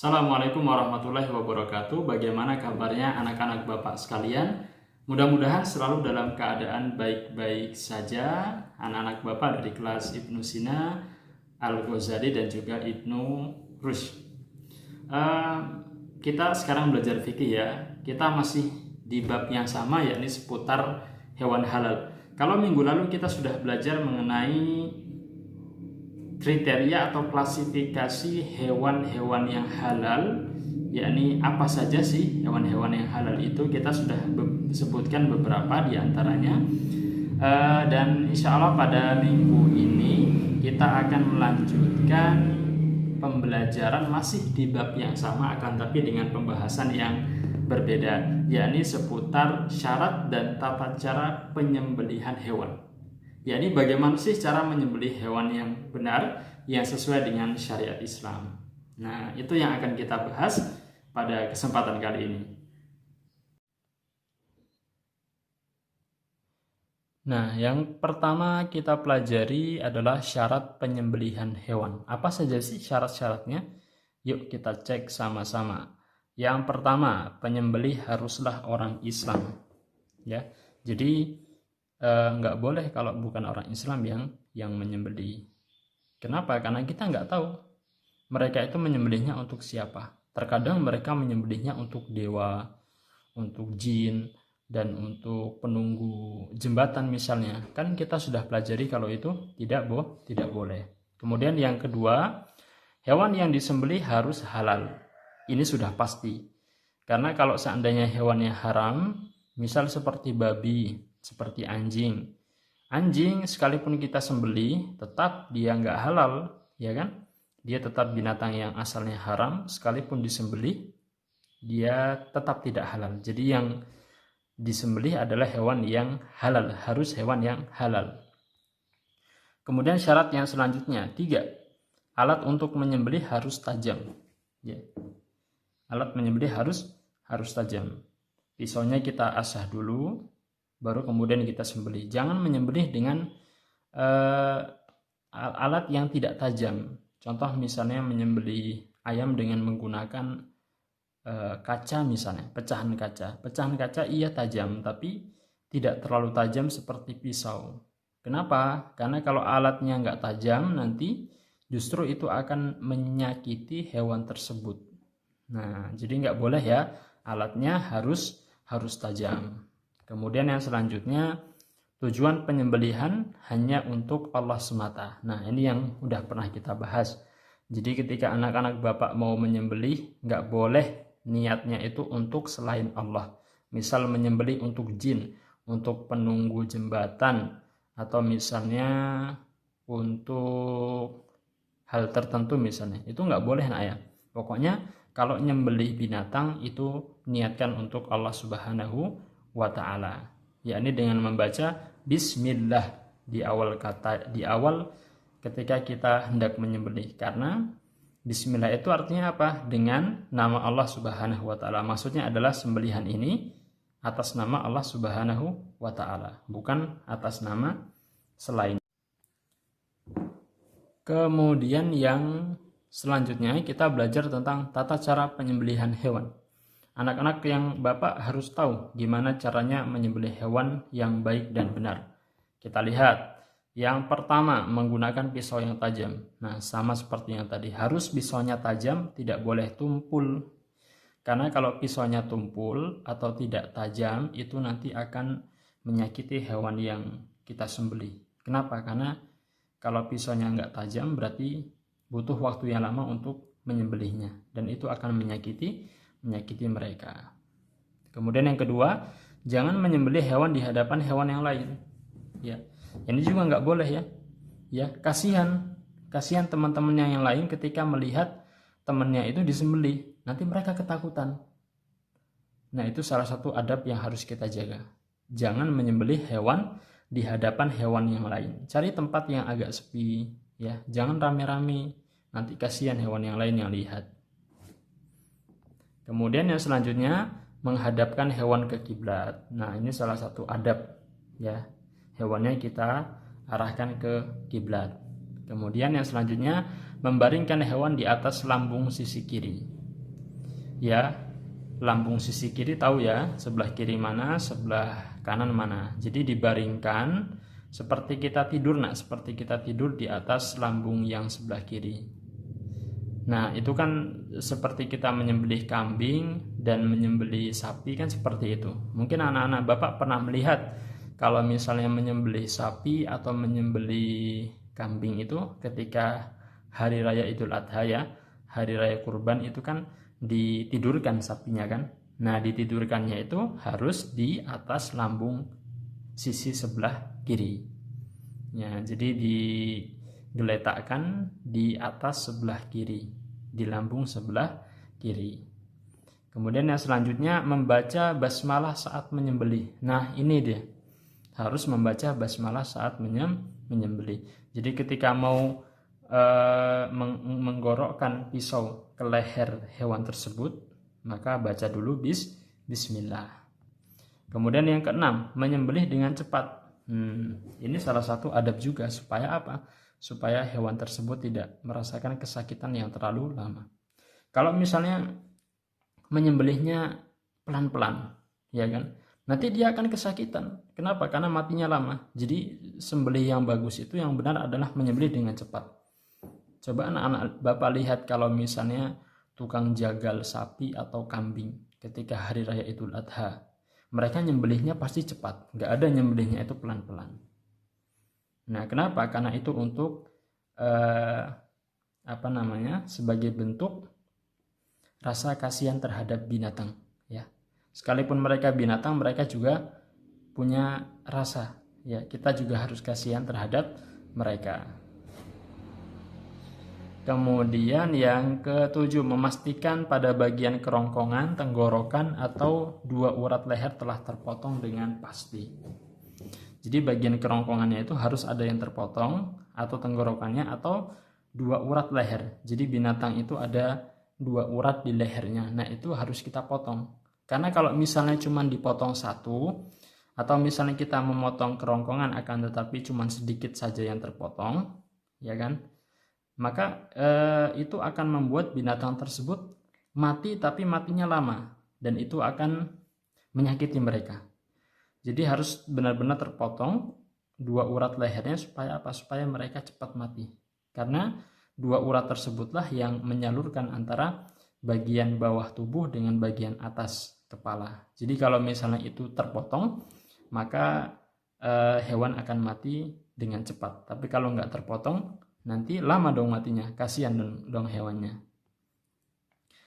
Assalamualaikum warahmatullahi wabarakatuh. Bagaimana kabarnya anak-anak Bapak sekalian? Mudah-mudahan selalu dalam keadaan baik-baik saja. Anak-anak Bapak dari kelas Ibnu Sina, Al-Ghazali dan juga Ibnu Rushd. Kita sekarang belajar fikih ya. Kita masih di bab yang sama, yakni seputar hewan halal. Kalau minggu lalu kita sudah belajar mengenai kriteria atau klasifikasi hewan-hewan yang halal, yakni apa saja sih hewan-hewan yang halal itu, kita sudah sebutkan beberapa di antaranya. Dan insya Allah pada minggu ini kita akan melanjutkan pembelajaran masih di bab yang sama, akan tapi dengan pembahasan yang berbeda, yakni seputar syarat dan tata cara penyembelihan hewan. Yakni bagaimana sih cara menyembelih hewan yang benar, yang sesuai dengan syariat Islam. Nah, itu yang akan kita bahas pada kesempatan kali ini. Nah, yang pertama kita pelajari adalah syarat penyembelihan hewan. Apa saja sih syarat-syaratnya? Yuk kita cek sama-sama. Yang pertama, penyembelih haruslah orang Islam. Ya, jadi nggak boleh kalau bukan orang Islam yang menyembelih. Kenapa? Karena kita nggak tahu mereka itu menyembelihnya untuk siapa. Terkadang mereka menyembelihnya untuk dewa, untuk jin, dan untuk penunggu jembatan misalnya. Kan kita sudah pelajari kalau itu tidak boleh. Kemudian yang kedua, hewan yang disembelih harus halal. Ini sudah pasti. Karena kalau seandainya hewannya haram, misal seperti babi, seperti anjing sekalipun kita sembelih tetap dia nggak halal, ya kan? Dia tetap binatang yang asalnya haram, sekalipun disembelih dia tetap tidak halal. Jadi yang disembelih adalah hewan yang halal, harus hewan yang halal. Kemudian syarat yang selanjutnya 3, alat untuk menyembelih harus tajam, ya. Alat menyembelih harus tajam. Pisaunya kita asah dulu, baru kemudian kita sembelih. Jangan menyembelih dengan alat yang tidak tajam. Contoh misalnya menyembelih ayam dengan menggunakan kaca misalnya, pecahan kaca. Pecahan kaca iya tajam, tapi tidak terlalu tajam seperti pisau. Kenapa? Karena kalau alatnya nggak tajam, nanti justru itu akan menyakiti hewan tersebut. Nah, jadi nggak boleh ya, alatnya harus tajam. Kemudian yang selanjutnya, tujuan penyembelihan hanya untuk Allah semata. Nah, ini yang udah pernah kita bahas. Jadi ketika anak-anak Bapak mau menyembelih, nggak boleh niatnya itu untuk selain Allah. Misal menyembelih untuk jin, untuk penunggu jembatan, atau misalnya untuk hal tertentu misalnya. Itu nggak boleh nak ya. Pokoknya kalau nyembelih binatang itu niatkan untuk Allah Subhanahu wa ta'ala, yakni dengan membaca bismillah di awal ketika kita hendak menyembelih. Karena bismillah itu artinya apa? Dengan nama Allah Subhanahu wa ta'ala. Maksudnya adalah sembelihan ini atas nama Allah Subhanahu wa ta'ala, bukan atas nama selain. Kemudian yang selanjutnya kita belajar tentang tata cara penyembelihan hewan. Anak-anak yang Bapak harus tahu gimana caranya menyembelih hewan yang baik dan benar. Kita lihat. Yang pertama, menggunakan pisau yang tajam. Nah, sama seperti yang tadi, harus pisaunya tajam, tidak boleh tumpul. Karena kalau pisaunya tumpul atau tidak tajam, itu nanti akan menyakiti hewan yang kita sembelih. Kenapa? Karena kalau pisaunya nggak tajam, berarti butuh waktu yang lama untuk menyembelihnya. Dan itu akan menyakiti mereka. Kemudian yang kedua, jangan menyembelih hewan di hadapan hewan yang lain. Ya, ini juga nggak boleh ya. Ya, kasihan teman-temannya yang lain ketika melihat temannya itu disembelih, nanti mereka ketakutan. Nah, itu salah satu adab yang harus kita jaga. Jangan menyembelih hewan di hadapan hewan yang lain. Cari tempat yang agak sepi, ya. Jangan rame-rame. Nanti kasihan hewan yang lain yang lihat. Kemudian yang selanjutnya, menghadapkan hewan ke kiblat. Nah, ini salah satu adab ya. Hewannya kita arahkan ke kiblat. Kemudian yang selanjutnya, membaringkan hewan di atas lambung sisi kiri. ya lambung sisi kiri tahu ya, sebelah kiri mana, sebelah kanan mana. Jadi dibaringkan seperti kita tidur nak, seperti kita tidur di atas lambung yang sebelah kiri. Nah, itu kan seperti kita menyembelih kambing dan menyembelih sapi kan seperti itu. Mungkin anak-anak Bapak pernah melihat kalau misalnya menyembelih sapi atau menyembelih kambing itu ketika hari raya Idul Adha ya, hari raya kurban itu kan ditidurkan sapinya kan. Nah, ditidurkannya itu harus di atas lambung sisi sebelah kiri. Ya, jadi digeletakkan di atas sebelah kiri, di lambung sebelah kiri. Kemudian yang selanjutnya membaca basmalah saat menyembelih. Nah, ini dia. Harus membaca basmalah saat menyembelih. Jadi ketika mau menggorokkan pisau ke leher hewan tersebut, maka baca dulu bismillah. Kemudian yang keenam, menyembelih dengan cepat. Ini salah satu adab juga, supaya apa? Supaya hewan tersebut tidak merasakan kesakitan yang terlalu lama. Kalau misalnya menyembelihnya pelan-pelan, ya kan? Nanti dia akan kesakitan. Kenapa? Karena matinya lama. Jadi sembelih yang bagus itu yang benar adalah menyembelih dengan cepat. Coba anak-anak Bapak lihat kalau misalnya tukang jagal sapi atau kambing ketika hari raya Idul Adha. Mereka nyembelihnya pasti cepat. Nggak ada nyembelihnya itu pelan-pelan. Nah, kenapa? Karena itu untuk sebagai bentuk rasa kasihan terhadap binatang, ya. Sekalipun mereka binatang, mereka juga punya rasa, ya. Kita juga harus kasihan terhadap mereka. Kemudian yang ketujuh, memastikan pada bagian kerongkongan, tenggorokan atau dua urat leher telah terpotong dengan pasti. Jadi bagian kerongkongannya itu harus ada yang terpotong, atau tenggorokannya, atau dua urat leher. Jadi binatang itu ada dua urat di lehernya. Nah, itu harus kita potong. Karena kalau misalnya cuma dipotong satu, atau misalnya kita memotong kerongkongan akan tetapi cuma sedikit saja yang terpotong, ya kan? Maka itu akan membuat binatang tersebut mati, tapi matinya lama, dan itu akan menyakiti mereka. Jadi harus benar-benar terpotong dua urat lehernya supaya apa? Supaya mereka cepat mati. Karena dua urat tersebutlah yang menyalurkan antara bagian bawah tubuh dengan bagian atas kepala. Jadi kalau misalnya itu terpotong, maka hewan akan mati dengan cepat. Tapi kalau nggak terpotong, nanti lama dong matinya, kasihan dong hewannya.